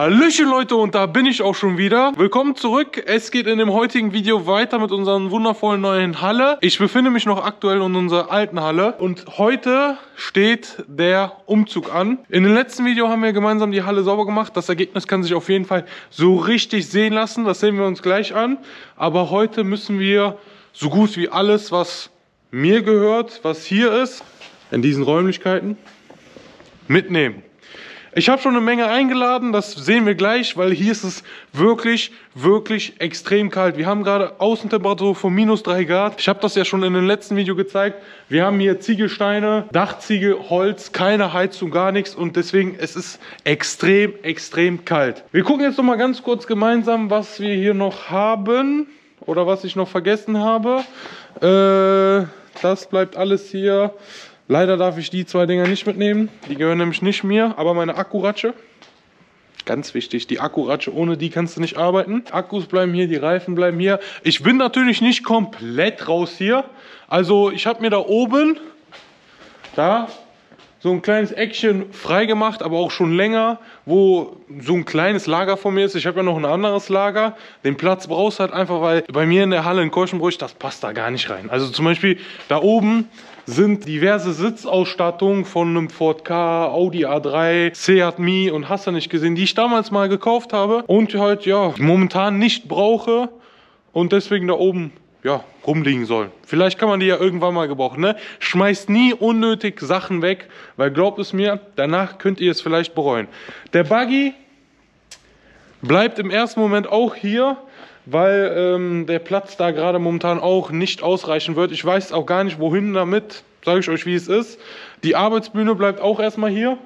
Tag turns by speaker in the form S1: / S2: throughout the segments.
S1: Hallöchen Leute, und da bin ich auch schon wieder. Willkommen zurück. Es geht in dem heutigen Video weiter mit unserer wundervollen neuen Halle. Ich befinde mich noch aktuell in unserer alten Halle und heute steht der Umzug an. In dem letzten Video haben wir gemeinsam die Halle sauber gemacht. Das Ergebnis kann sich auf jeden Fall so richtig sehen lassen. Das sehen wir uns gleich an. Aber heute müssen wir so gut wie alles, was mir gehört, was hier ist, in diesen Räumlichkeiten, mitnehmen. Ich habe schon eine Menge eingeladen, das sehen wir gleich, weil hier ist es wirklich extrem kalt. Wir haben gerade Außentemperatur von -3 Grad. Ich habe das ja schon in dem letzten Video gezeigt. Wir haben hier Ziegelsteine, Dachziegel, Holz, keine Heizung, gar nichts. Und deswegen, es ist extrem kalt. Wir gucken jetzt noch mal ganz kurz gemeinsam, was wir hier noch haben. Oder was ich noch vergessen habe. Das bleibt alles hier. Leider darf ich die zwei Dinger nicht mitnehmen. Die gehören nämlich nicht mir, aber meine Akkuratsche. Ganz wichtig, die Akkuratsche, ohne die kannst du nicht arbeiten. Akkus bleiben hier, die Reifen bleiben hier. Ich bin natürlich nicht komplett raus hier. Also ich habe mir da oben, da, so ein kleines Eckchen frei gemacht, aber auch schon länger, wo so ein kleines Lager von mir ist. Ich habe ja noch ein anderes Lager. Den Platz brauchst du halt einfach, weil bei mir in der Halle in Korschenbruch, das passt da gar nicht rein. Also zum Beispiel da oben sind diverse Sitzausstattungen von einem Ford Ka, Audi A3, Seat Mii und hast du nicht gesehen, die ich damals mal gekauft habe und halt ja momentan nicht brauche und deswegen da oben ja rumliegen sollen. Vielleicht kann man die ja irgendwann mal gebrauchen, ne? Schmeißt nie unnötig Sachen weg, weil glaubt es mir, danach könnt ihr es vielleicht bereuen. Der Buggy bleibt im ersten Moment auch hier, weil der Platz da gerade momentan auch nicht ausreichen wird. Ich weiß auch gar nicht, wohin damit, sage ich euch, wie es ist. Die Arbeitsbühne bleibt auch erstmal hier.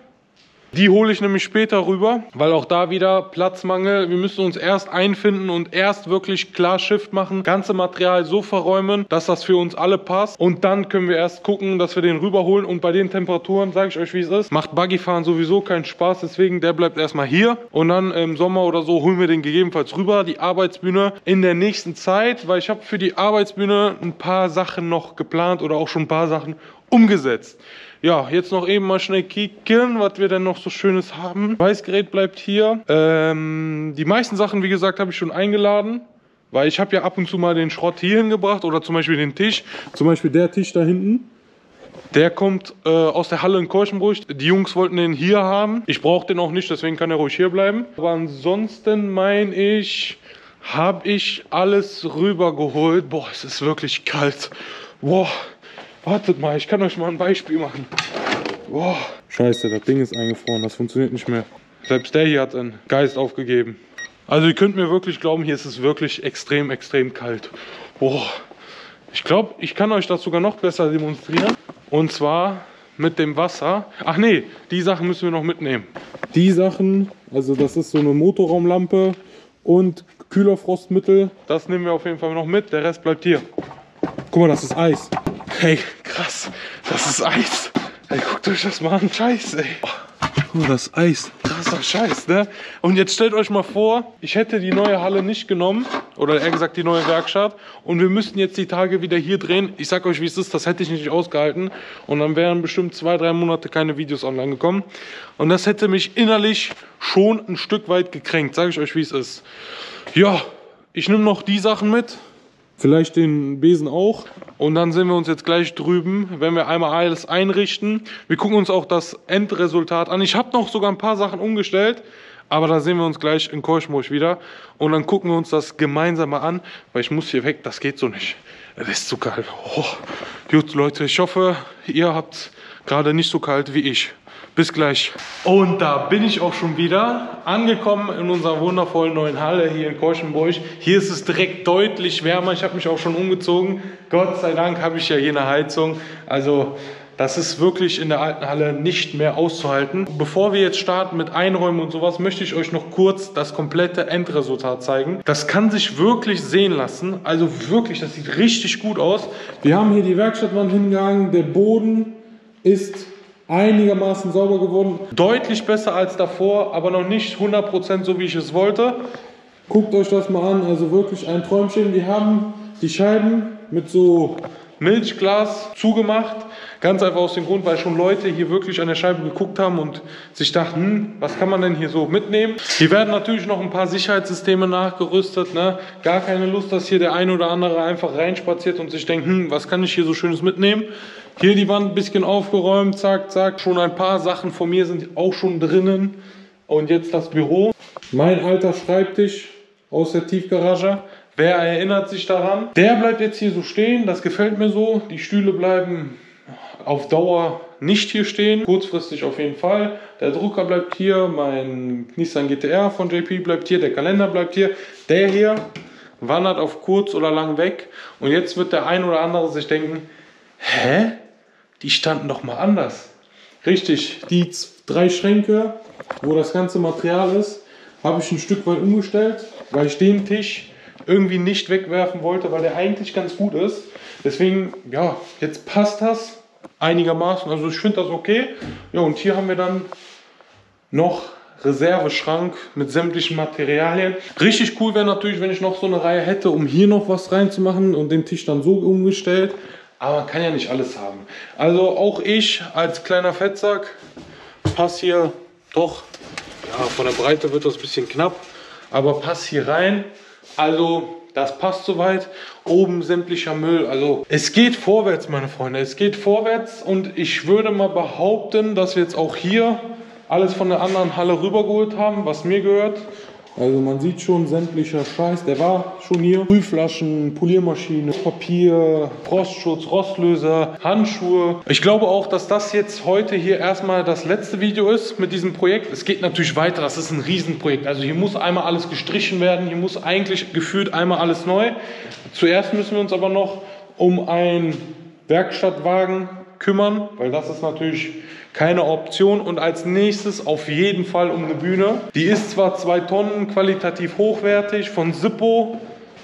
S1: Die hole ich nämlich später rüber, weil auch da wieder Platzmangel. Wir müssen uns erst einfinden und erst wirklich klar Shift machen. Ganze Material so verräumen, dass das für uns alle passt. Und dann können wir erst gucken, dass wir den rüberholen. Und bei den Temperaturen, sage ich euch, wie es ist, macht Buggyfahren sowieso keinen Spaß. Deswegen, der bleibt erstmal hier. Und dann im Sommer oder so holen wir den gegebenenfalls rüber. Die Arbeitsbühne in der nächsten Zeit, weil ich habe für die Arbeitsbühne ein paar Sachen noch geplant oder auch schon ein paar Sachen umgesetzt. Ja, jetzt noch eben mal schnell kicken, was wir denn noch so Schönes haben. Weißgerät bleibt hier. Die meisten Sachen, wie gesagt, habe ich schon eingeladen. Weil ich habe ja ab und zu mal den Schrott hier hingebracht. Oder zum Beispiel den Tisch. Zum Beispiel der Tisch da hinten. Der kommt aus der Halle in Korschenbruch. Die Jungs wollten den hier haben. Ich brauche den auch nicht, deswegen kann er ruhig hier bleiben. Aber ansonsten meine ich, habe ich alles rübergeholt. Boah, es ist wirklich kalt. Boah. Wartet mal, ich kann euch mal ein Beispiel machen. Boah. Scheiße, das Ding ist eingefroren, das funktioniert nicht mehr. Selbst der hier hat einen Geist aufgegeben. Also ihr könnt mir wirklich glauben, hier ist es wirklich extrem kalt. Boah. Ich glaube, ich kann euch das sogar noch besser demonstrieren. Und zwar mit dem Wasser. Ach nee, die Sachen müssen wir noch mitnehmen. Die Sachen, also das ist so eine Motorraumlampe und Kühlerfrostmittel. Das nehmen wir auf jeden Fall noch mit, der Rest bleibt hier. Guck mal, das ist Eis. Hey, krass, das ist Eis. Ey, guckt euch das mal an, Scheiße, ey. Guck mal, das Eis, krasser Scheiß, ne? Und jetzt stellt euch mal vor, ich hätte die neue Halle nicht genommen, oder eher gesagt die neue Werkstatt, und wir müssten jetzt die Tage wieder hier drehen. Ich sag euch, wie es ist, das hätte ich nicht ausgehalten. Und dann wären bestimmt 2-3 Monate keine Videos online gekommen. Und das hätte mich innerlich schon ein Stück weit gekränkt, sage ich euch, wie es ist. Ja, ich nehme noch die Sachen mit. Vielleicht den Besen auch. Und dann sehen wir uns jetzt gleich drüben, wenn wir einmal alles einrichten. Wir gucken uns auch das Endresultat an. Ich habe noch sogar ein paar Sachen umgestellt. Aber da sehen wir uns gleich in Korschenbruch wieder. Und dann gucken wir uns das gemeinsam mal an. Weil ich muss hier weg, das geht so nicht. Es ist zu kalt. Oh. Gut, Leute, ich hoffe, ihr habt gerade nicht so kalt wie ich. Bis gleich. Und da bin ich auch schon wieder angekommen in unserer wundervollen neuen Halle hier in Korschenbruch. Hier ist es direkt deutlich wärmer. Ich habe mich auch schon umgezogen. Gott sei Dank habe ich ja hier eine Heizung. Also das ist wirklich in der alten Halle nicht mehr auszuhalten. Bevor wir jetzt starten mit Einräumen und sowas, möchte ich euch noch kurz das komplette Endresultat zeigen. Das kann sich wirklich sehen lassen. Also wirklich, das sieht richtig gut aus. Wir haben hier die Werkstattwand hingegangen. Der Boden ist einigermaßen sauber geworden. Deutlich besser als davor, aber noch nicht 100% so, wie ich es wollte. Guckt euch das mal an, also wirklich ein Träumchen. Wir haben die Scheiben mit so Milchglas zugemacht. Ganz einfach aus dem Grund, weil schon Leute hier wirklich an der Scheibe geguckt haben und sich dachten, was kann man denn hier so mitnehmen? Hier werden natürlich noch ein paar Sicherheitssysteme nachgerüstet. Ne? Gar keine Lust, dass hier der ein oder andere einfach reinspaziert und sich denkt, was kann ich hier so Schönes mitnehmen? Hier die Wand ein bisschen aufgeräumt, zack, zack. Schon ein paar Sachen von mir sind auch schon drinnen. Und jetzt das Büro. Mein alter Schreibtisch aus der Tiefgarage. Wer erinnert sich daran? Der bleibt jetzt hier so stehen, das gefällt mir so. Die Stühle bleiben auf Dauer nicht hier stehen, kurzfristig auf jeden Fall. Der Drucker bleibt hier, mein Nissan GT-R von JP bleibt hier, der Kalender bleibt hier. Der hier wandert auf kurz oder lang weg. Und jetzt wird der ein oder andere sich denken, hä? Die standen doch mal anders. Richtig, die 3 Schränke, wo das ganze Material ist, habe ich ein Stück weit umgestellt, weil ich den Tisch irgendwie nicht wegwerfen wollte, weil der eigentlich ganz gut ist. Deswegen, ja, jetzt passt das einigermaßen. Also ich finde das okay. Ja, und hier haben wir dann noch Reserveschrank mit sämtlichen Materialien. Richtig cool wäre natürlich, wenn ich noch so eine Reihe hätte, um hier noch was reinzumachen und den Tisch dann so umgestellt. Aber man kann ja nicht alles haben. Also auch ich als kleiner Fettsack passe hier doch, ja, von der Breite wird das ein bisschen knapp, aber passe hier rein. Also das passt soweit. Oben sämtlicher Müll. Also es geht vorwärts, meine Freunde. Es geht vorwärts und ich würde mal behaupten, dass wir jetzt auch hier alles von der anderen Halle rübergeholt haben, was mir gehört. Also man sieht schon sämtlicher Scheiß, der war schon hier. Prüfflaschen, Poliermaschine, Papier, Rostschutz, Rostlöser, Handschuhe. Ich glaube auch, dass das jetzt heute hier erstmal das letzte Video ist mit diesem Projekt. Es geht natürlich weiter, das ist ein Riesenprojekt. Also hier muss einmal alles gestrichen werden, hier muss eigentlich gefühlt einmal alles neu. Zuerst müssen wir uns aber noch um einen Werkstattwagen kümmern, weil das ist natürlich keine Option. Und als nächstes auf jeden Fall um eine Bühne. Die ist zwar 2 Tonnen, qualitativ hochwertig, von Zippo.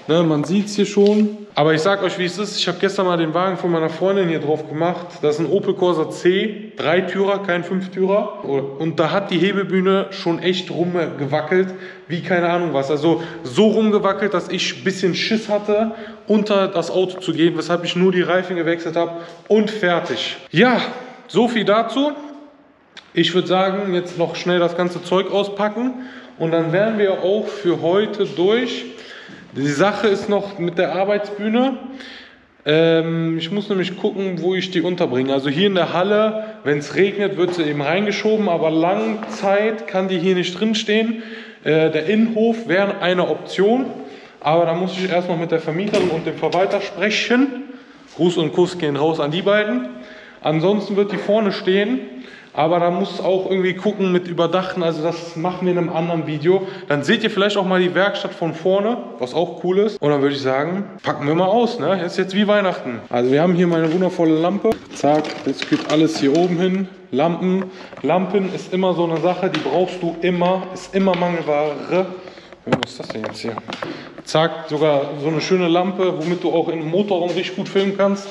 S1: Ne, man sieht es hier schon. Aber ich sag euch, wie es ist. Ich habe gestern mal den Wagen von meiner Freundin hier drauf gemacht. Das ist ein Opel Corsa C, 3-Türer, kein 5-Türer. Und da hat die Hebelbühne schon echt rumgewackelt, wie keine Ahnung was. Also so rumgewackelt, dass ich ein bisschen Schiss hatte, unter das Auto zu gehen, weshalb ich nur die Reifen gewechselt habe und fertig. Ja, so viel dazu. Ich würde sagen, jetzt noch schnell das ganze Zeug auspacken und dann wären wir auch für heute durch. Die Sache ist noch mit der Arbeitsbühne. Ich muss nämlich gucken, wo ich die unterbringe. Also hier in der Halle, wenn es regnet, wird sie eben reingeschoben, aber lange Zeit kann die hier nicht drin stehen. Der Innenhof wäre eine Option, aber da muss ich erstmal mit der Vermieterin und dem Verwalter sprechen. Gruß und Kuss gehen raus an die beiden. Ansonsten wird die vorne stehen, aber da muss auch irgendwie gucken mit Überdachen, also das machen wir in einem anderen Video. Dann seht ihr vielleicht auch mal die Werkstatt von vorne, was auch cool ist. Und dann würde ich sagen, packen wir mal aus, ne? Ist jetzt wie Weihnachten. Also wir haben hier meine wundervolle Lampe. Zack, jetzt geht alles hier oben hin. Lampen ist immer so eine Sache, die brauchst du immer, ist immer Mangelware. Was ist das denn jetzt hier? Zack, sogar so eine schöne Lampe, womit du auch im Motorraum richtig gut filmen kannst.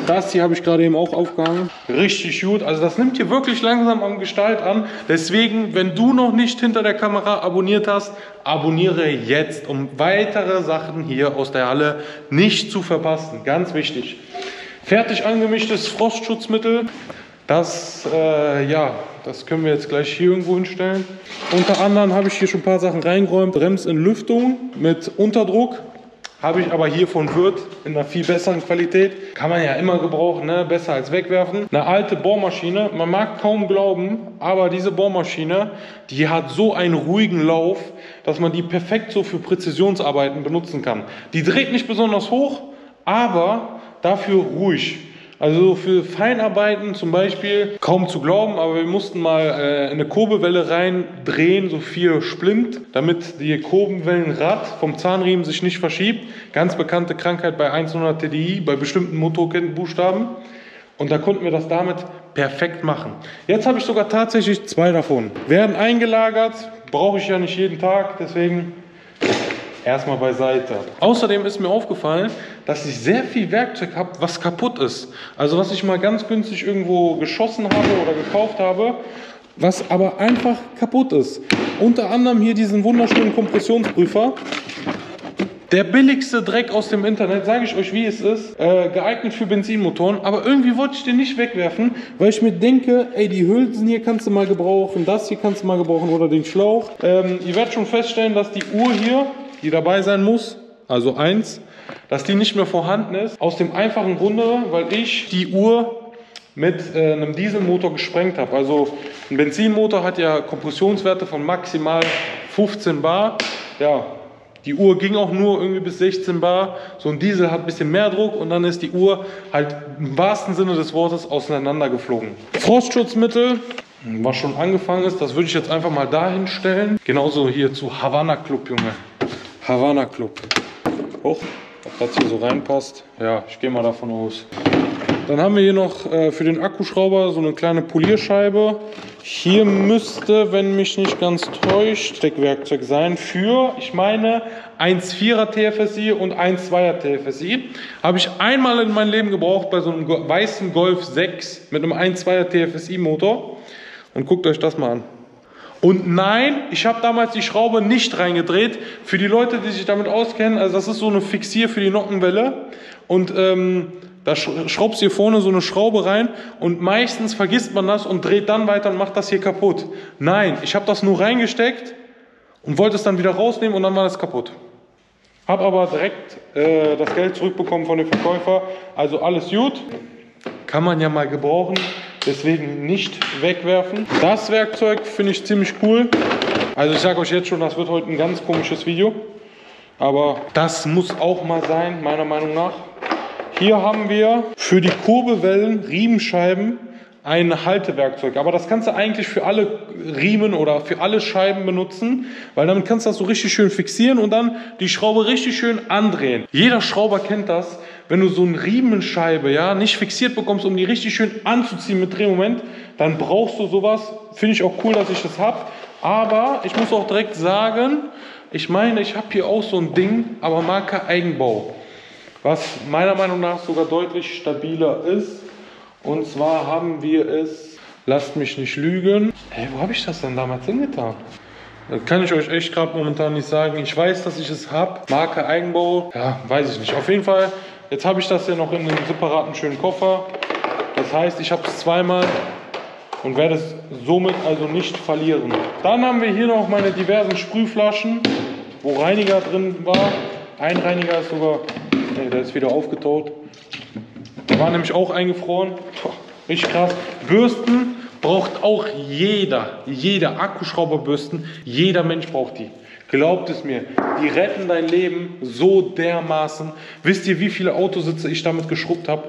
S1: Das hier habe ich gerade eben auch aufgehangen. Richtig gut. Also das nimmt hier wirklich langsam an Gestalt an. Deswegen, wenn du noch nicht hinter der Kamera abonniert hast, abonniere jetzt, um weitere Sachen hier aus der Halle nicht zu verpassen. Ganz wichtig. Fertig angemischtes Frostschutzmittel. Das, das können wir jetzt gleich hier irgendwo hinstellen. Unter anderem habe ich hier schon ein paar Sachen reingeräumt. Bremsenlüftung mit Unterdruck. Habe ich aber hier von Würth in einer viel besseren Qualität. Kann man ja immer gebrauchen, ne? Besser als wegwerfen. Eine alte Bohrmaschine. Man mag kaum glauben, aber diese Bohrmaschine, die hat so einen ruhigen Lauf, dass man die perfekt so für Präzisionsarbeiten benutzen kann. Die dreht nicht besonders hoch, aber dafür ruhig. Also für Feinarbeiten zum Beispiel, kaum zu glauben, aber wir mussten mal eine Kurbelwelle reindrehen, so 4 Splint, damit die Kurbelwellenrad vom Zahnriemen sich nicht verschiebt. Ganz bekannte Krankheit bei 100 TDI, bei bestimmten Motorkettenbuchstaben. Und da konnten wir das damit perfekt machen. Jetzt habe ich sogar tatsächlich 2 davon. Werden eingelagert, brauche ich ja nicht jeden Tag, deswegen erstmal beiseite. Außerdem ist mir aufgefallen, dass ich sehr viel Werkzeug habe, was kaputt ist. Also was ich mal ganz günstig irgendwo geschossen habe oder gekauft habe, was aber einfach kaputt ist. Unter anderem hier diesen wunderschönen Kompressionsprüfer. Der billigste Dreck aus dem Internet, sage ich euch, wie es ist, geeignet für Benzinmotoren, aber irgendwie wollte ich den nicht wegwerfen, weil ich mir denke, ey, die Hülsen hier kannst du mal gebrauchen, das hier kannst du mal gebrauchen oder den Schlauch. Ihr werdet schon feststellen, dass die Uhr hier, die dabei sein muss, also 1, dass die nicht mehr vorhanden ist, aus dem einfachen Grunde, weil ich die Uhr mit einem Dieselmotor gesprengt habe. Also ein Benzinmotor hat ja Kompressionswerte von maximal 15 Bar, ja. Die Uhr ging auch nur irgendwie bis 16 Bar. So ein Diesel hat ein bisschen mehr Druck und dann ist die Uhr halt im wahrsten Sinne des Wortes auseinandergeflogen. Frostschutzmittel, was schon angefangen ist, das würde ich jetzt einfach mal dahin stellen. Genauso hier zu Havana Club, Junge. Havana Club. Hoch, ob das hier so reinpasst. Ja, ich gehe mal davon aus. Dann haben wir hier noch für den Akkuschrauber so eine kleine Polierscheibe. Hier müsste, wenn mich nicht ganz täuscht, Steckwerkzeug sein für, ich meine, 1,4er TFSI und 1,2er TFSI. Habe ich einmal in meinem Leben gebraucht bei so einem weißen Golf 6 mit einem 1,2er TFSI Motor. Und guckt euch das mal an. Und nein, ich habe damals die Schraube nicht reingedreht. Für die Leute, die sich damit auskennen, also das ist so eine Fixier für die Nockenwelle. Und da schraubst du hier vorne so eine Schraube rein und meistens vergisst man das und dreht dann weiter und macht das hier kaputt. Nein, ich habe das nur reingesteckt und wollte es dann wieder rausnehmen und dann war das kaputt. Habe aber direkt das Geld zurückbekommen von dem Verkäufer. Also alles gut. Kann man ja mal gebrauchen, deswegen nicht wegwerfen. Das Werkzeug finde ich ziemlich cool. Also ich sage euch jetzt schon, das wird heute ein ganz komisches Video. Aber das muss auch mal sein, meiner Meinung nach. Hier haben wir für die Kurbelwellen, Riemenscheiben, ein Haltewerkzeug. Aber das kannst du eigentlich für alle Riemen oder für alle Scheiben benutzen, weil damit kannst du das so richtig schön fixieren und dann die Schraube richtig schön andrehen. Jeder Schrauber kennt das, wenn du so eine Riemenscheibe ja, nicht fixiert bekommst, um die richtig schön anzuziehen mit Drehmoment, dann brauchst du sowas. Finde ich auch cool, dass ich das habe. Aber ich muss auch direkt sagen, ich meine, ich habe hier auch so ein Ding, aber Marke Eigenbau. Was meiner Meinung nach sogar deutlich stabiler ist. Und zwar haben wir es, lasst mich nicht lügen. Hey, wo habe ich das denn damals hingetan? Das kann ich euch echt gerade momentan nicht sagen. Ich weiß, dass ich es habe. Marke Eigenbau, ja, weiß ich nicht. Auf jeden Fall, jetzt habe ich das ja noch in einem separaten schönen Koffer. Das heißt, ich habe es zweimal und werde es somit also nicht verlieren. Dann haben wir hier noch meine diversen Sprühflaschen, wo Reiniger drin war. Ein Reiniger ist sogar... Nee, der ist wieder aufgetaut. Der war nämlich auch eingefroren. Richtig krass. Bürsten braucht auch jeder. Jeder Akkuschrauberbürsten. Jeder Mensch braucht die. Glaubt es mir. Die retten dein Leben so dermaßen. Wisst ihr, wie viele Autositze ich damit geschrubbt habe?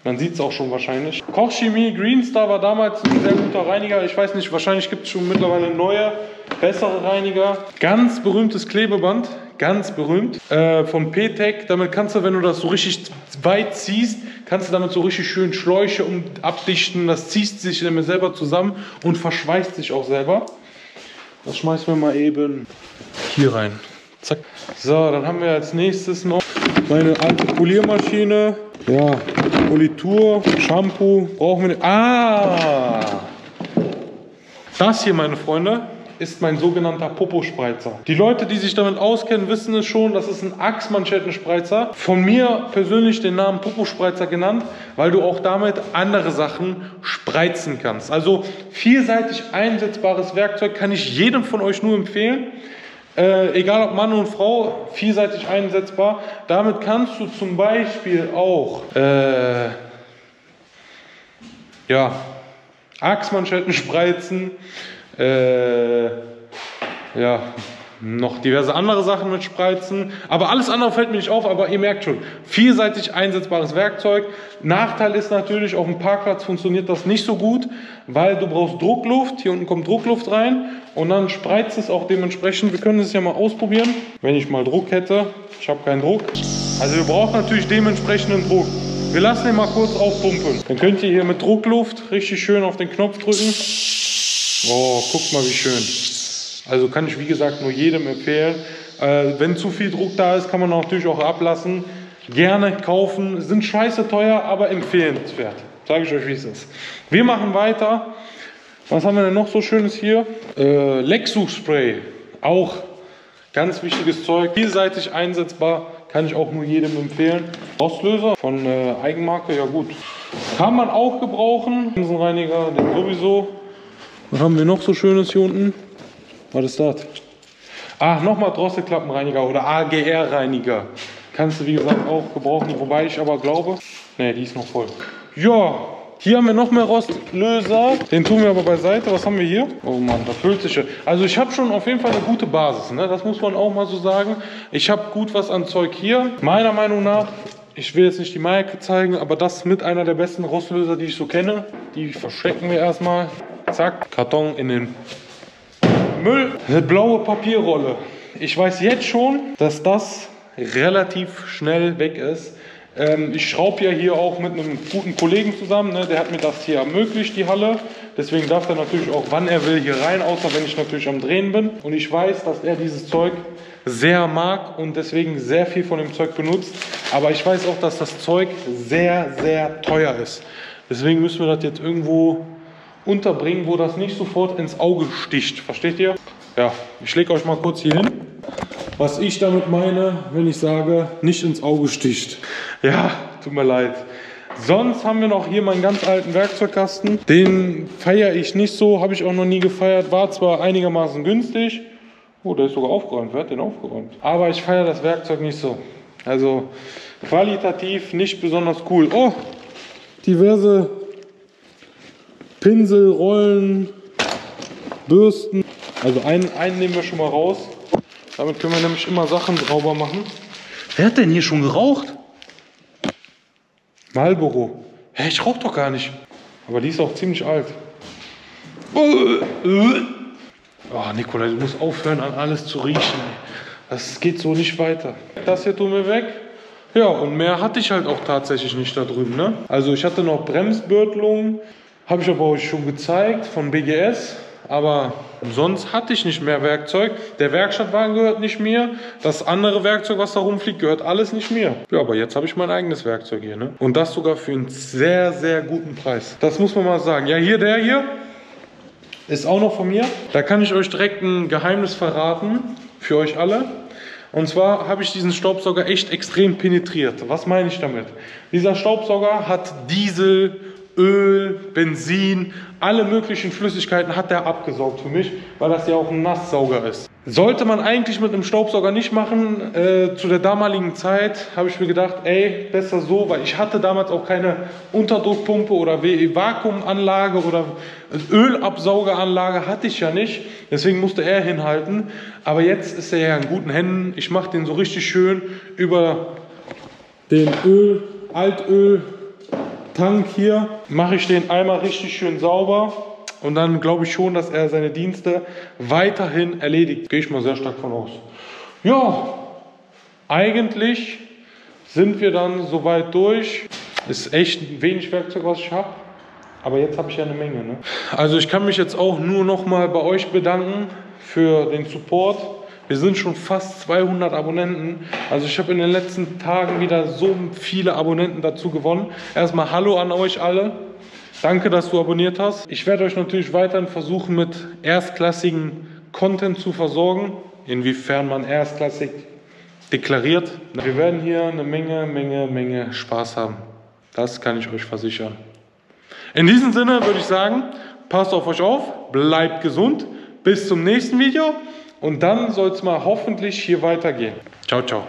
S1: Man sieht es auch schon wahrscheinlich. Kochchemie Greenstar war damals ein sehr guter Reiniger. Ich weiß nicht, wahrscheinlich gibt es schon mittlerweile neue, bessere Reiniger. Ganz berühmtes Klebeband. Ganz berühmt, von P-Tech. Damit kannst du, wenn du das so richtig weit ziehst, kannst du damit so richtig schön Schläuche abdichten. Das ziehst sich damit selber zusammen und verschweißt sich auch selber. Das schmeißen wir mal eben hier rein. Zack. So, dann haben wir als nächstes noch meine alte Poliermaschine. Ja, Politur, Shampoo. Brauchen wir nicht. Ah! Das hier, meine Freunde, ist mein sogenannter Popospreizer. Die Leute, die sich damit auskennen, wissen es schon, das ist ein Achsmanschettenspreizer. Von mir persönlich den Namen Popospreizer genannt, weil du auch damit andere Sachen spreizen kannst. Also vielseitig einsetzbares Werkzeug kann ich jedem von euch nur empfehlen. Egal ob Mann und Frau, vielseitig einsetzbar. Damit kannst du zum Beispiel auch ja, Achsmanschetten spreizen, ja, noch diverse andere Sachen mit Spreizen. Aber alles andere fällt mir nicht auf, aber ihr merkt schon, vielseitig einsetzbares Werkzeug. Nachteil ist natürlich, auf dem Parkplatz funktioniert das nicht so gut, weil du brauchst Druckluft. Hier unten kommt Druckluft rein und dann spreizt es auch dementsprechend. Wir können es ja mal ausprobieren, wenn ich mal Druck hätte. Ich habe keinen Druck. Also wir brauchen natürlich dementsprechenden Druck. Wir lassen den mal kurz aufpumpen. Dann könnt ihr hier mit Druckluft richtig schön auf den Knopf drücken. Oh, guckt mal wie schön. Also kann ich wie gesagt nur jedem empfehlen. Wenn zu viel Druck da ist, kann man natürlich auch ablassen. Gerne kaufen. Sind scheiße teuer, aber empfehlenswert. Sage ich euch, wie es ist. Wir machen weiter. Was haben wir denn noch so Schönes hier? Lexus Spray. Auch Ganz wichtiges Zeug, vielseitig einsetzbar, kann ich auch nur jedem empfehlen. Rostlöser von Eigenmarke, ja gut. Kann man auch gebrauchen. Bremsenreiniger, den sowieso. Was haben wir noch so Schönes hier unten? Was ist das? Ach, nochmal Drosselklappenreiniger oder AGR-Reiniger. Kannst du wie gesagt auch gebrauchen, wobei ich aber glaube, ne, die ist noch voll. Ja, hier haben wir noch mehr Rostlöser. Den tun wir aber beiseite. Was haben wir hier? Oh Mann, da füllt sich ja. Also ich habe schon auf jeden Fall eine gute Basis, ne? Das muss man auch mal so sagen. Ich habe gut was an Zeug hier. Meiner Meinung nach, ich will jetzt nicht die Marke zeigen, aber das ist mit einer der besten Rostlöser, die ich so kenne. Die verstecken wir erstmal. Zack, Karton in den Müll. Eine blaue Papierrolle. Ich weiß jetzt schon, dass das relativ schnell weg ist. Ich schraube ja hier auch mit einem guten Kollegen zusammen, ne? Der hat mir das hier ermöglicht, die Halle. Deswegen darf er natürlich auch, wann er will, hier rein, außer wenn ich natürlich am Drehen bin. Und ich weiß, dass er dieses Zeug sehr mag und deswegen sehr viel von dem Zeug benutzt. Aber ich weiß auch, dass das Zeug sehr, sehr teuer ist. Deswegen müssen wir das jetzt irgendwo unterbringen, wo das nicht sofort ins Auge sticht. Versteht ihr? Ja, ich lege euch mal kurz hier hin, was ich damit meine, wenn ich sage, nicht ins Auge sticht. Ja, tut mir leid. Sonst haben wir noch hier meinen ganz alten Werkzeugkasten. Den feiere ich nicht so, habe ich auch noch nie gefeiert. War zwar einigermaßen günstig. Oh, der ist sogar aufgeräumt. Wer hat den aufgeräumt? Aber ich feiere das Werkzeug nicht so. Also qualitativ nicht besonders cool. Oh, diverse Pinsel, Rollen, Bürsten. Also einen nehmen wir schon mal raus. Damit können wir nämlich immer Sachen sauber machen. Wer hat denn hier schon geraucht? Marlboro. Hä, ich rauche doch gar nicht. Aber die ist auch ziemlich alt. Oh, Nikola, du musst aufhören, an alles zu riechen. Das geht so nicht weiter. Das hier tun wir weg. Ja, und mehr hatte ich halt auch tatsächlich nicht da drüben, ne? Also ich hatte noch Bremsbürtelungen. Habe ich aber euch schon gezeigt von BGS. Aber sonst hatte ich nicht mehr Werkzeug. Der Werkstattwagen gehört nicht mir. Das andere Werkzeug, was da rumfliegt, gehört alles nicht mir. Ja, aber jetzt habe ich mein eigenes Werkzeug hier, ne? Und das sogar für einen sehr, sehr guten Preis. Das muss man mal sagen. Ja, der hier ist auch noch von mir. Da kann ich euch direkt ein Geheimnis verraten für euch alle. Und zwar habe ich diesen Staubsauger echt extrem penetriert. Was meine ich damit? Dieser Staubsauger hat Diesel, Öl, Benzin, alle möglichen Flüssigkeiten hat der abgesaugt für mich, weil das ja auch ein Nasssauger ist. Sollte man eigentlich mit einem Staubsauger nicht machen. Zu der damaligen Zeit habe ich mir gedacht, ey, besser so, weil ich hatte damals auch keine Unterdruckpumpe oder Vakuumanlage oder Ölabsaugeranlage hatte ich ja nicht. Deswegen musste er hinhalten. Aber jetzt ist er ja in guten Händen. Ich mache den so richtig schön über den Altöl-Tank hier. Mache ich den einmal richtig schön sauber. Und dann glaube ich schon, dass er seine Dienste weiterhin erledigt. Gehe ich mal sehr stark von aus. Ja, eigentlich sind wir dann soweit durch. Ist echt wenig Werkzeug, was ich habe. Aber jetzt habe ich ja eine Menge, ne? Also ich kann mich jetzt auch nur noch mal bei euch bedanken für den Support. Wir sind schon fast 200 Abonnenten. Also ich habe in den letzten Tagen wieder so viele Abonnenten dazu gewonnen. Erstmal Hallo an euch alle. Danke, dass du abonniert hast. Ich werde euch natürlich weiterhin versuchen, mit erstklassigen Content zu versorgen. Inwiefern man erstklassig deklariert. Wir werden hier eine Menge Spaß haben. Das kann ich euch versichern. In diesem Sinne würde ich sagen, passt auf euch auf, bleibt gesund. Bis zum nächsten Video. Und dann soll es mal hoffentlich hier weitergehen. Ciao, ciao.